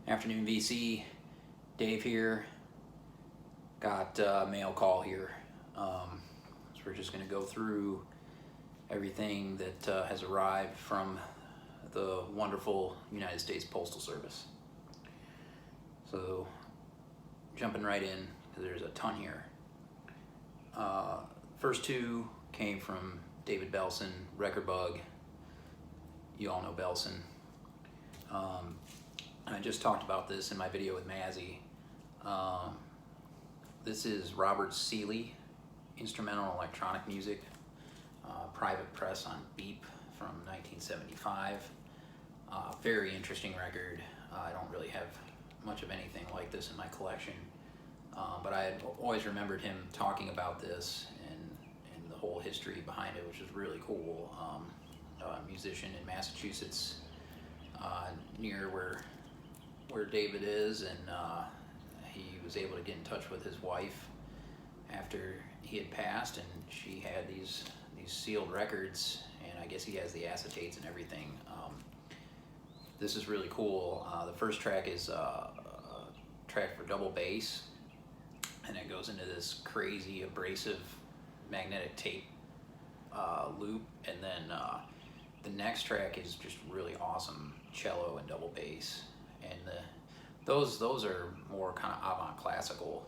Afternoon VC, Dave here. Got a mail call here. So we're just going to go through everything that has arrived from the wonderful United States Postal Service. So jumping right in, because there's a ton here. First two came from David Belson, Record Bug. You all know Belson. I just talked about this in my video with Mazzy. This is Robert Seeley, instrumental electronic music, private press on Beep from 1975. Very interesting record. I don't really have much of anything like this in my collection, but I had always remembered him talking about this and the whole history behind it, which is really cool. A musician in Massachusetts, near where David is, and he was able to get in touch with his wife after he had passed, and she had these sealed records, and I guess he has the acetates and everything. This is really cool. The first track is a track for double bass, and it goes into this crazy abrasive magnetic tape loop, and then the next track is just really awesome cello and double bass, and those are more kind of avant classical,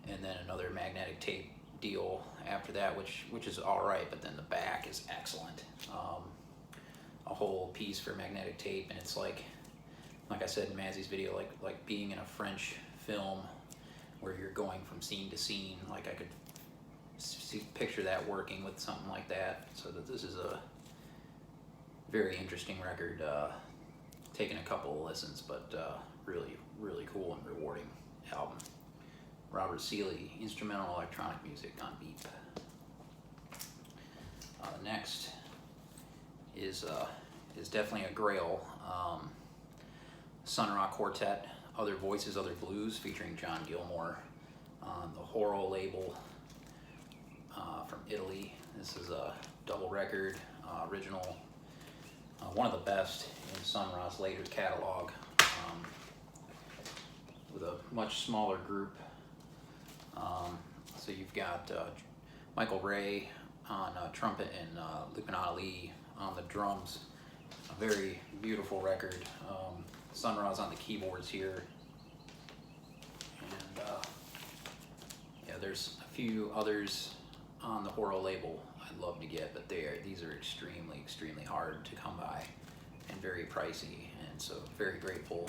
and then another magnetic tape deal after that, which is all right, but then the back is excellent. A whole piece for magnetic tape, and it's like I said in Mazzy's video, like being in a French film where you're going from scene to scene. Like I could picture that working with something like that. So that this is a very interesting record. Taken a couple of listens, but really cool and rewarding album. Robert Seeley, instrumental electronic music on Beep. Next is definitely a grail. Sun Ra Quartet, Other Voices, Other Blues, featuring John Gilmore on the Horo label from Italy. This is a double record, original. One of the best in Sun Ra's later catalog, with a much smaller group. So you've got Michael Ray on trumpet and Lupin Ali on the drums. A very beautiful record. Sun Ra's on the keyboards here. And yeah, there's a few others on the Horo label I'd love to get, but these are extremely hard to come by and very pricey, and so very grateful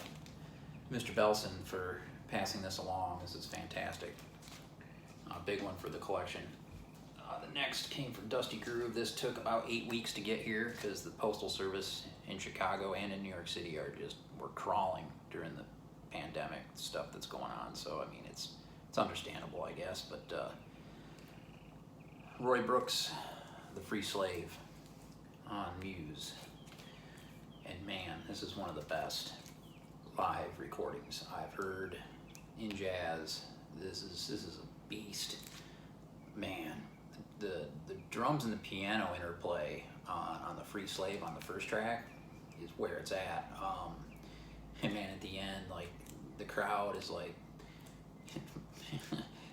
Mr. Belson for passing this along. This is fantastic. A big one for the collection. The next came from Dusty Groove. This took about 8 weeks to get here because the Postal Service in Chicago and in New York City were crawling during the pandemic stuff that's going on. So I mean, it's understandable, I guess, but Roy Brooks, The Free Slave on Muse. And man, this is one of the best live recordings I've heard in jazz. This is a beast. Man, the drums and the piano interplay on The Free Slave on the first track is where it's at. And man, at the end, like, the crowd is like,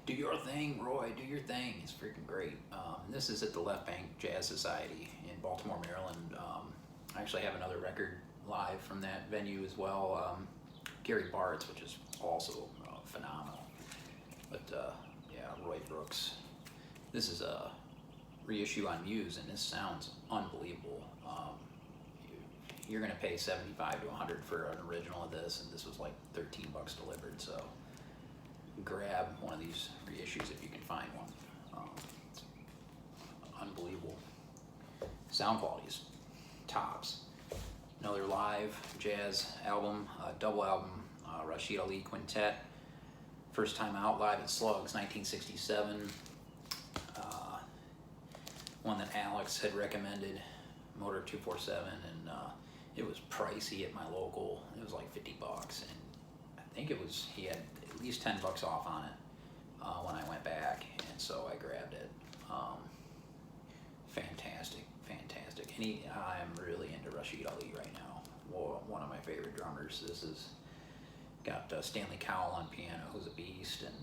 do your thing, Roy, do your thing. It's freaking great. And this is at the Left Bank Jazz Society in Baltimore, Maryland. I actually have another record live from that venue as well. Gary Bartz, which is also phenomenal. But yeah, Roy Brooks. This is a reissue on Muse, and this sounds unbelievable. You're gonna pay $75 to $100 for an original of this, and this was like $13 delivered. So grab one of these reissues if you can find one. It's unbelievable. Sound quality is tops. Another live jazz album, double album, Rashid Ali Quintet. First time out live at Slugs, 1967. One that Alex had recommended, Motor 247, and it was pricey at my local. It was like $50, and I think he had at least $10 off on it when I went back, and so I grabbed it. Fantastic. And I'm really into Rashid Ali right now. One of my favorite drummers. This is Got Stanley Cowell on piano, who's a beast, and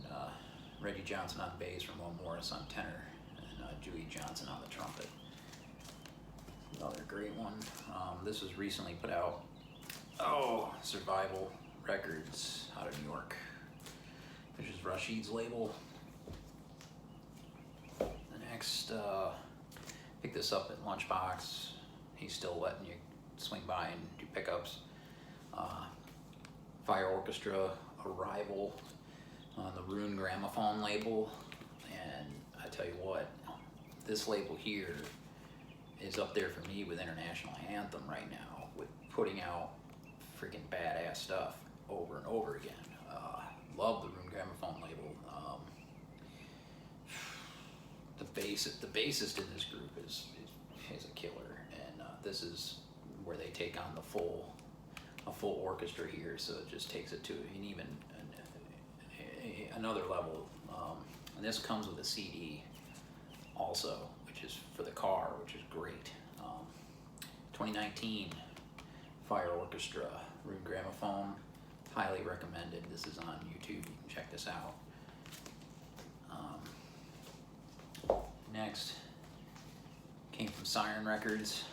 Reggie Johnson on bass, Ramon Morris on tenor, and Dewey Johnson on the trumpet. Another great one. This was recently put out. Survival Records out of New York, which is Rashid's label. The next, picked this up at Lunchbox. He's still letting you swing by and do pickups. Fire Orchestra Arrival on the Rune Gramophone label, and I tell you what, this label here is up there for me with International Anthem right now, with putting out freaking badass stuff over and over again. Love the Rune Gramophone label. The bassist in this group is a killer, and this is where they take on a full orchestra here, so it just takes it to another level. And this comes with a CD also, which is for the car, which is great. 2019 Fire Orchestra Rune Gramophone, highly recommended. This is on YouTube, you can check this out. Next came from Siren Records,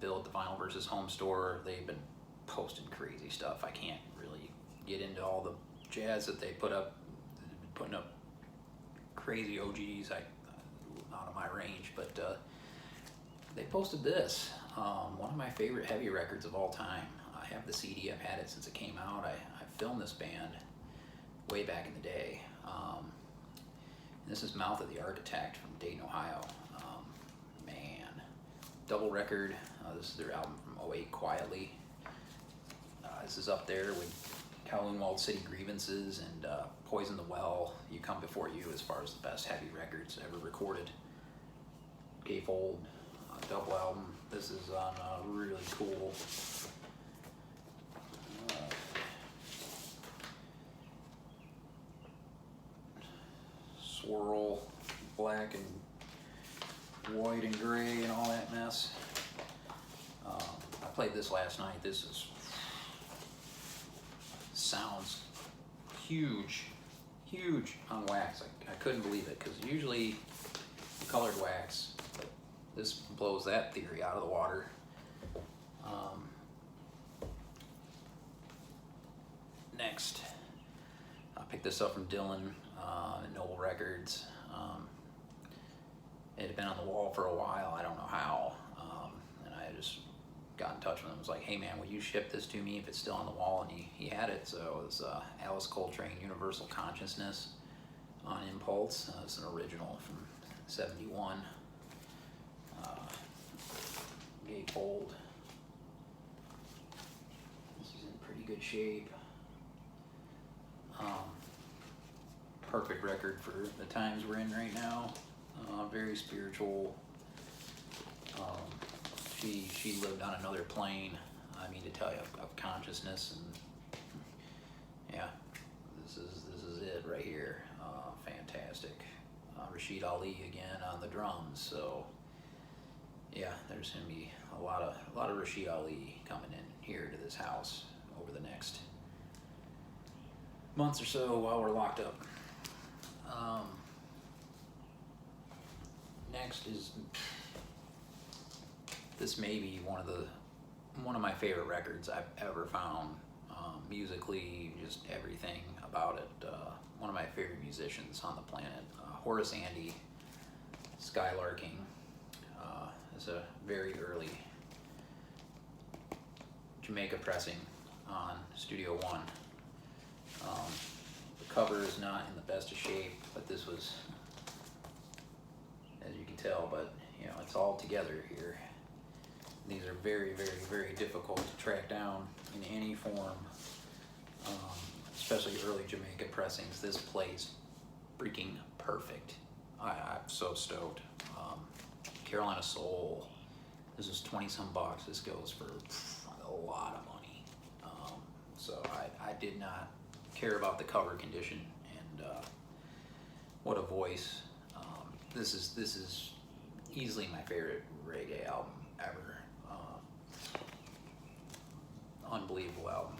Bill at the Vinyl vs. Home store. They've been posting crazy stuff. I can't really get into all the jazz that they put up. They've been putting up crazy OGs, out of my range, but they posted this, one of my favorite heavy records of all time. I have the CD, I've had it since it came out. I filmed this band way back in the day. This is Mouth of the Architect from Dayton, Ohio. Man, double record. This is their album from '08, Quietly. This is up there with Kowloon Walled City Grievances and Poison the Well, You Come Before You, as far as the best heavy records ever recorded. Gatefold, double album. This is on really cool swirl, black and white and gray and all that mess. I played this last night. This sounds huge on wax. I couldn't believe it, because usually colored wax, but this blows that theory out of the water. Next, I picked this up from Dylan at Noble Records. It had been on the wall for a while, I don't know how, and I just got in touch with him. I was like, hey man, will you ship this to me if it's still on the wall? And he had it. So it was Alice Coltrane, Universal Consciousness on Impulse. It's an original from '71. Gatefold. This is in pretty good shape. Perfect record for the times we're in right now. Very spiritual. She lived on another plane. I mean to tell you, of consciousness, and yeah, this is it right here. Fantastic. Rashid Ali again on the drums. So yeah, there's gonna be a lot of Rashid Ali coming in here to this house over the next months or so while we're locked up. Next is, this may be one of my favorite records I've ever found. Musically, just everything about it. One of my favorite musicians on the planet, Horace Andy, Skylarking. It's a very early Jamaica pressing on Studio One. The cover is not in the best of shape, but this was, as you can tell, but you know, it's all together here. These are very, very, very difficult to track down in any form, especially early Jamaica pressings. This plays freaking perfect. I'm so stoked. Carolina Soul, this is 20 some bucks. This goes for a lot of money. So I did not care about the cover condition, and what a voice. This is easily my favorite reggae album ever. Unbelievable album.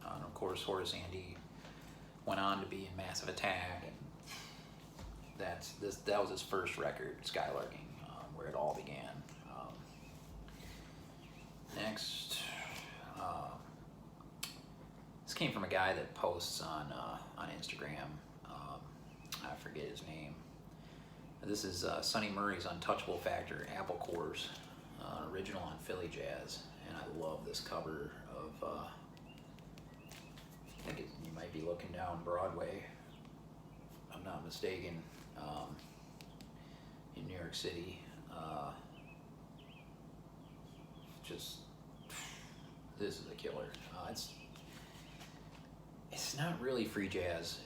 And of course, course, Horace Andy went on to be in Massive Attack, and that was his first record, Skylarking, where it all began. Next, this came from a guy that posts on Instagram. I forget his name. This is Sonny Murray's Untouchable Factor Apple Cores, original on Philly Jazz, and I love this cover of. I think you might be looking down Broadway, if I'm not mistaken, in New York City. Just, this is a killer. It's not really free jazz.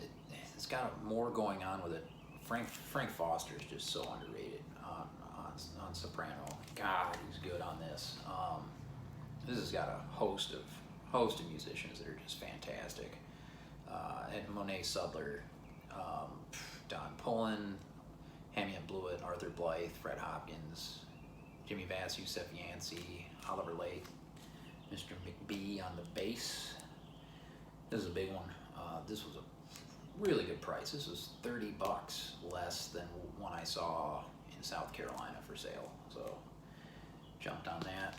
It's got more going on with it. Frank Foster is just so underrated on soprano. God, he's good on this. This has got a host of musicians that are just fantastic. And Monet Sudler, Don Pullen, Hamiet Blewett, Arthur Blythe, Fred Hopkins, Jimmy Vass, Yusef Yancey, Oliver Lake, Mr. McBee on the bass. This is a big one. This was a really good price. This was $30 less than one I saw in South Carolina for sale. So jumped on that.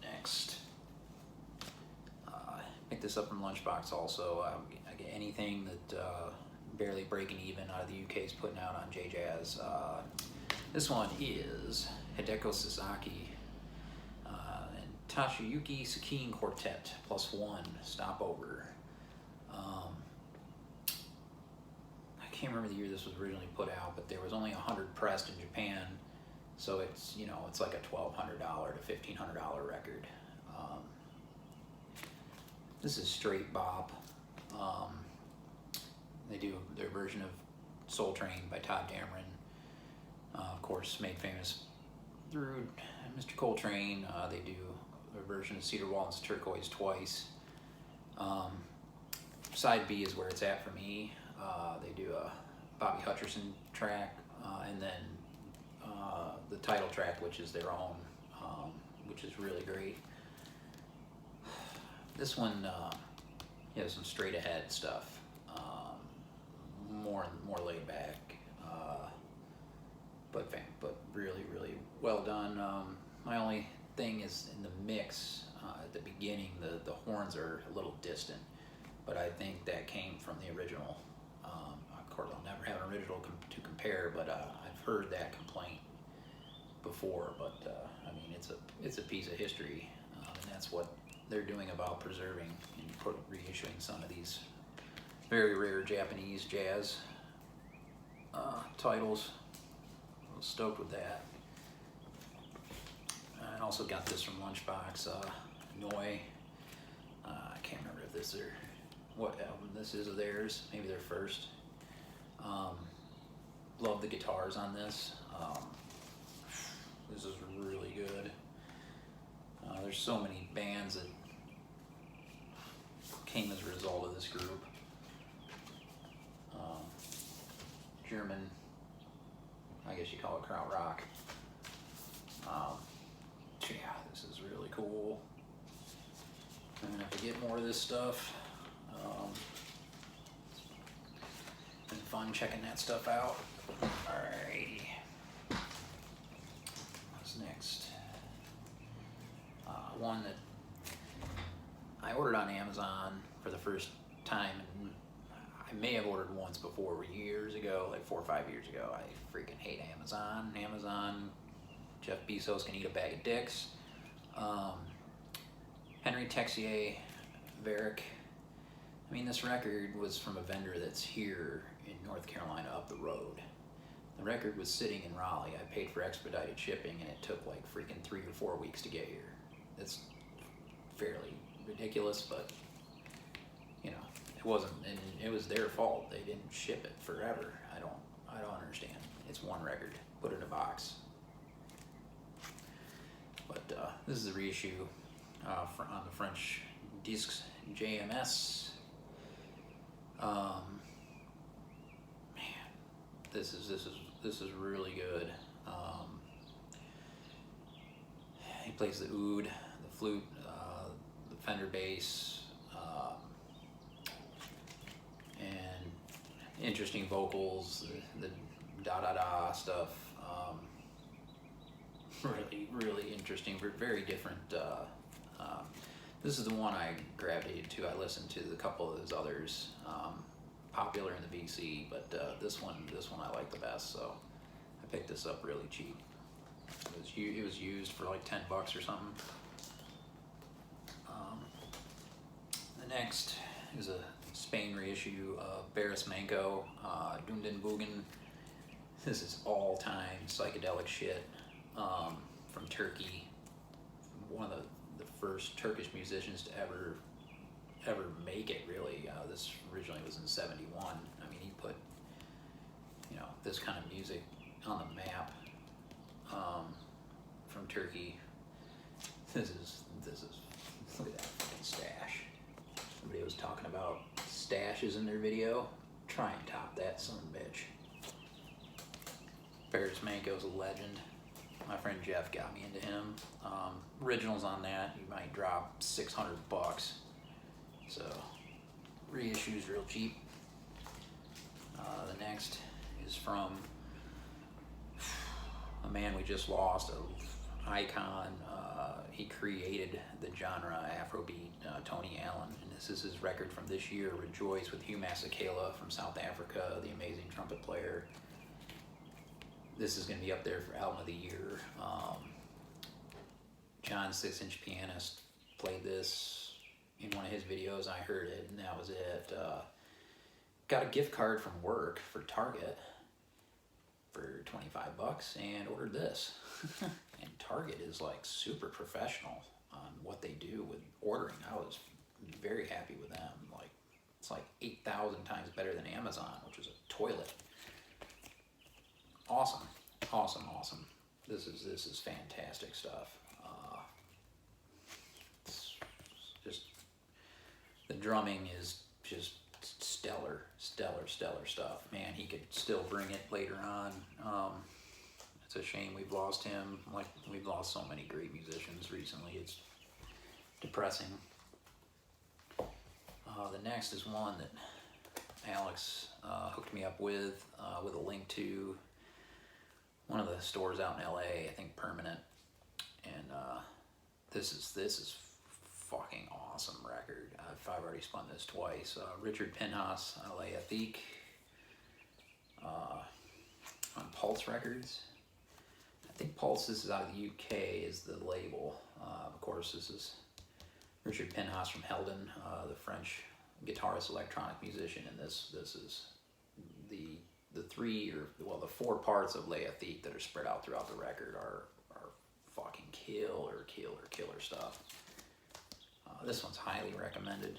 Next, picked this up from Lunchbox also. I get anything that Barely Breaking Even out of the UK is putting out on J-Jazz. This one is Hideko Sasaki and Toshiyuki Sakine Quartet +1 Stopover. I can't remember the year this was originally put out, but there was only 100 pressed in Japan, so it's it's like a $1,200 to $1,500 record. This is straight bop. They do their version of Soul Train by Todd Dameron, of course made famous through Mr. Coltrane. They do their version of Cedar Walton's Turquoise twice. Side B is where it's at for me. They do a Bobby Hutcherson track, and then the title track, which is their own, which is really great. This one has some straight ahead stuff, more laid back, but really well done. My only thing is in the mix at the beginning, the horns are a little distant, but I think that came from the original. Of course, I'll never have an original to compare, but I've heard that complaint before. But I mean, it's a piece of history, and that's what they're doing about preserving and reissuing some of these very rare Japanese jazz titles. I was stoked with that. I also got this from Lunchbox, Noi. I can't remember if this is what album this is of theirs, maybe their first. Love the guitars on this. This is really good. There's so many bands that came as a result of this group. German, I guess you call it krautrock. Yeah, this is really cool. I'm gonna have to get more of this stuff. Been fun checking that stuff out. Alrighty. What's next? One that I ordered on Amazon for the first time, and I may have ordered once before, years ago, like 4 or 5 years ago. I freaking hate Amazon. Jeff Bezos can eat a bag of dicks. Henry Texier, Varick. I mean, this record was from a vendor that's here in North Carolina up the road. The record was sitting in Raleigh. I paid for expedited shipping, and it took like freaking 3 or 4 weeks to get here. It's fairly ridiculous, but it wasn't, and it was their fault. They didn't ship it forever. I don't understand. It's one record, put it in a box. But this is a reissue on the French Disques JMS. Man, this is really good. He plays the oud, the flute, the Fender bass, and interesting vocals, the da da da stuff. Really interesting, very different. This is the one I gravitated to. I listened to a couple of his others, popular in the VC, but this one I like the best. So I picked this up really cheap. It was used for like $10 or something. The next is a Spain reissue of Beres Manco, Dundan Bugün. This is all-time psychedelic shit from Turkey. One of the first Turkish musicians to ever make it, really. This originally was in '71. I mean, he put, this kind of music on the map from Turkey. This is look at that fucking stash. Somebody was talking about stashes in their video. Try and top that son of a bitch. Beres Manco's a legend. My friend Jeff got me into him. Originals on that, you might drop $600. So, reissues real cheap. The next is from a man we just lost, an icon. He created the genre Afrobeat, Tony Allen, and this is his record from this year, Rejoice, with Hugh Masekela from South Africa, the amazing trumpet player. This is going to be up there for Album of the Year. John 6-inch Pianist played this in one of his videos. I heard it, and that was it. Got a gift card from work for Target for $25 and ordered this. And Target is like super professional on what they do with ordering. I was very happy with them. Like, it's like 8,000 times better than Amazon, which is a toilet. Awesome. This is fantastic stuff. It's just, the drumming is just stellar stuff. Man, he could still bring it later on. It's a shame we've lost him. Like, we've lost so many great musicians recently. It's depressing. The next is one that Alex hooked me up with a link to one of the stores out in LA, I think Permanent, and this is fucking awesome record. I've already spun this twice. Richard Pinhas, Leia Thiek, on Pulse Records. I think Pulse, this is out of the UK, is the label. Of course, this is Richard Pinhas from Helden, the French guitarist, electronic musician, and this is the the 4 parts of Leia Thiek that are spread out throughout the record are fucking killer stuff. This one's highly recommended.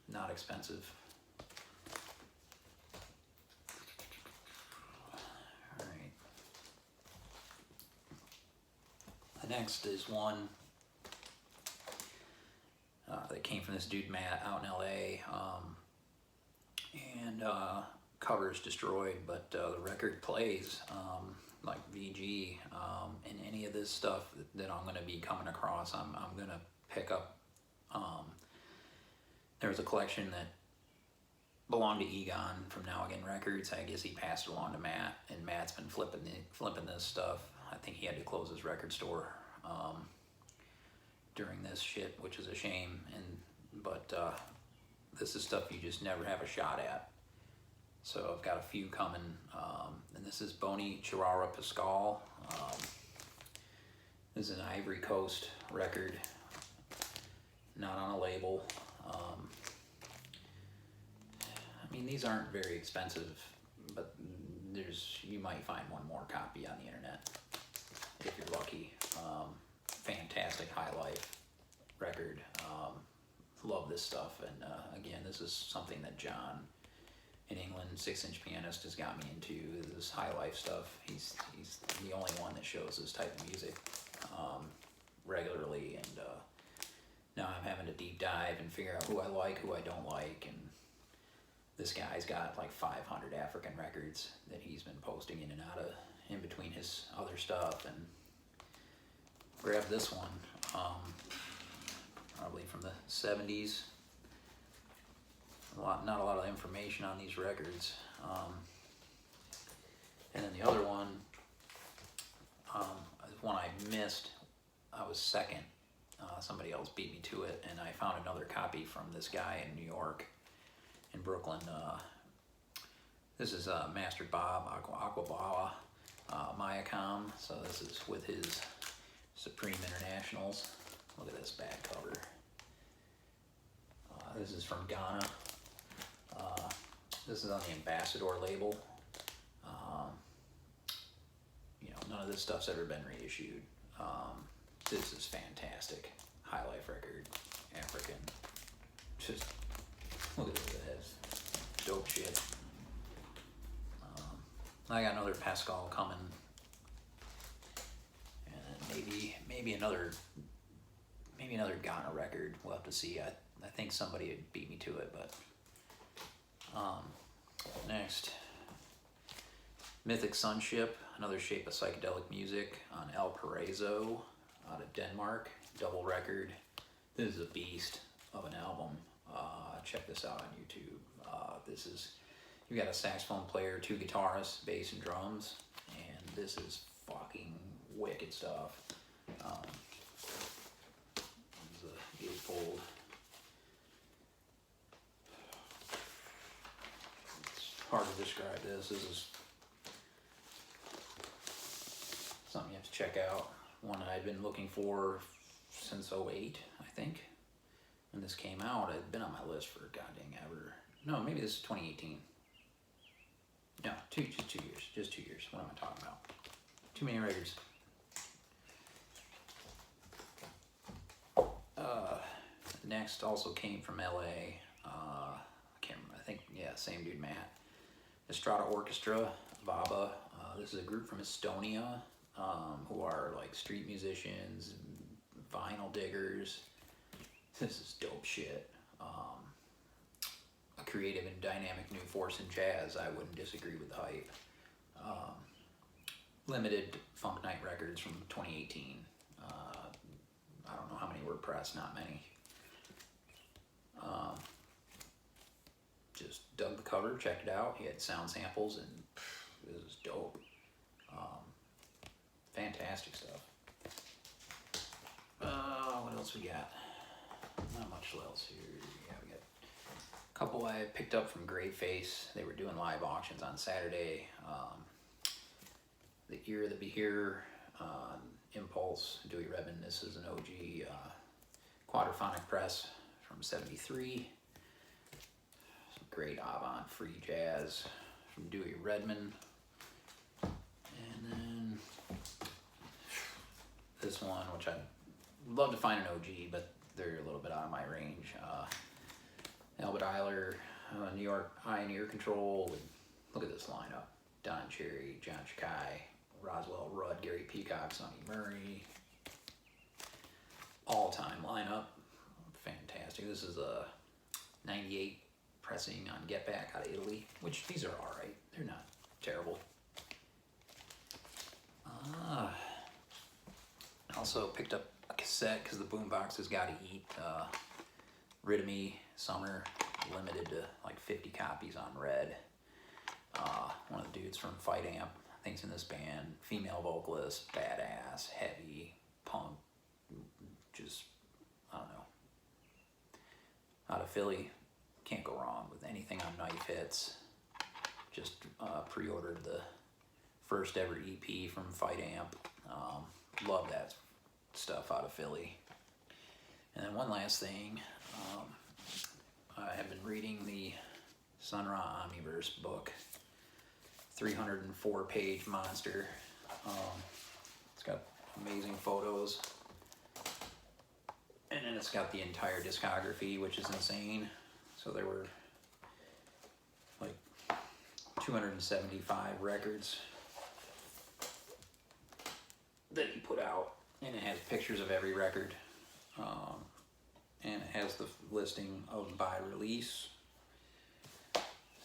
Not expensive. All right. The next is one that came from this dude Matt out in LA, and cover's destroyed, but the record plays like VG, and any of this stuff that I'm going to be coming across, I'm going to pick up. There was a collection that belonged to Egon from Now Again Records. I guess he passed it along to Matt, and Matt's been flipping this stuff. I think he had to close his record store during this shit, which is a shame. But this is stuff you just never have a shot at. So I've got a few coming, and this is Boni Chirara Pascal. This is an Ivory Coast record, not on a label. I mean, these aren't very expensive, but you might find one more copy on the internet if you're lucky. Fantastic high life record. Love this stuff, and again, this is something that John in England, 6-inch Pianist, has got me into, this high life stuff. He's the only one that shows this type of music regularly, and now I'm having to deep dive and figure out who I like, who I don't like, and this guy's got like 500 African records that he's been posting in and out of in between his other stuff, and grab this one. 70s. Not a lot of information on these records. And then the other one, one I missed, I was second. Somebody else beat me to it, and I found another copy from this guy in New York, in Brooklyn. This is Master Bob Aquabala Mayacom. So this is with his Supreme Internationals. Look at this back cover. This is from Ghana. This is on the Ambassador label. You know, none of this stuff's ever been reissued. This is fantastic. High Life record, African. Just look at this. Dope shit. I got another Pascal coming, and maybe another Ghana record. We'll have to see. I think somebody had beat me to it, but next, Mythic Sunship, another shape of psychedelic music on El Paraiso out of Denmark, double record. This is a beast of an album. Check this out on YouTube. You've got a saxophone player, 2 guitarists, bass and drums, and this is fucking wicked stuff. This is a gatefold. It's hard to describe this. This is something you have to check out. One I'd been looking for since '08, I think. When this came out, it had been on my list for goddamn ever. No, maybe this is 2018. No, just 2 years. Just 2 years. What am I talking about? Too many records. Next also came from LA. I can't remember. I think, yeah, same dude, Matt. Estrada Orchestra, Vaba. This is a group from Estonia who are like street musicians, vinyl diggers. This is dope shit. A creative and dynamic new force in jazz. I wouldn't disagree with the hype. Limited Funk Night records from 2018. I don't know how many were pressed, not many. Just dug the cover, checked it out. He had sound samples, and this is dope. Fantastic stuff. What else we got? Not much else here. Yeah, we got a couple I picked up from Graveface. They were doing live auctions on Saturday. The Ear of the Behir, Impulse, Dewey Redman. This is an OG quadraphonic press from '73. Some great avant free jazz from Dewey Redman. And then this one, which I'd love to find an OG, but they're a little bit out of my range. Albert Eiler, New York Eye and Ear Control. Look at this lineup. Don Cherry, John Chakai, Roswell Rudd, Gary Peacock, Sonny Murray. All-time lineup. Fantastic. This is a 98 pressing on Get Back out of Italy, which these are alright. They're not terrible. Also picked up a cassette because the boombox has got to eat. Rid of Me Summer, limited to like 50 copies on red. One of the dudes from Fight Amp, I think, is in this band. Female vocalist, badass, heavy, punk, just, I don't know. Out of Philly, can't go wrong with anything on Knife Hits. Just pre-ordered the first ever EP from Fight Amp. Love that stuff out of Philly. And then one last thing, I have been reading the Sun Ra Omniverse book, 304-page monster. It's got amazing photos, and then it's got the entire discography, which is insane. So there were like 275 records that he put out, and it has pictures of every record, and it has the listing of by release.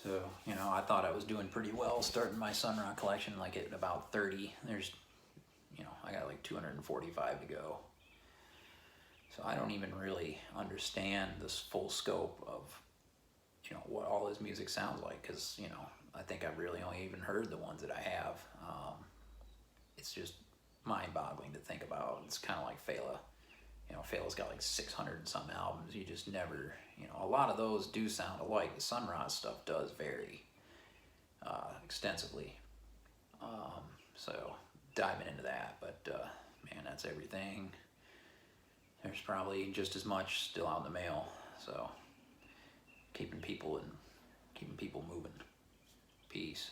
So, you know, I thought I was doing pretty well starting my Sun Ra collection like at about 30. There's, you know, I got like 245 to go. So I don't even really understand this full scope of, what all his music sounds like, because, I think I've really only even heard the ones that I have. It's just mind-boggling to think about. It's kind of like Fela. Fela's got like 600 and some albums. You just never, a lot of those do sound alike. The Sun Ra stuff does vary extensively. So diving into that, but man, that's everything. There's probably just as much still out in the mail. So keeping people moving. Peace.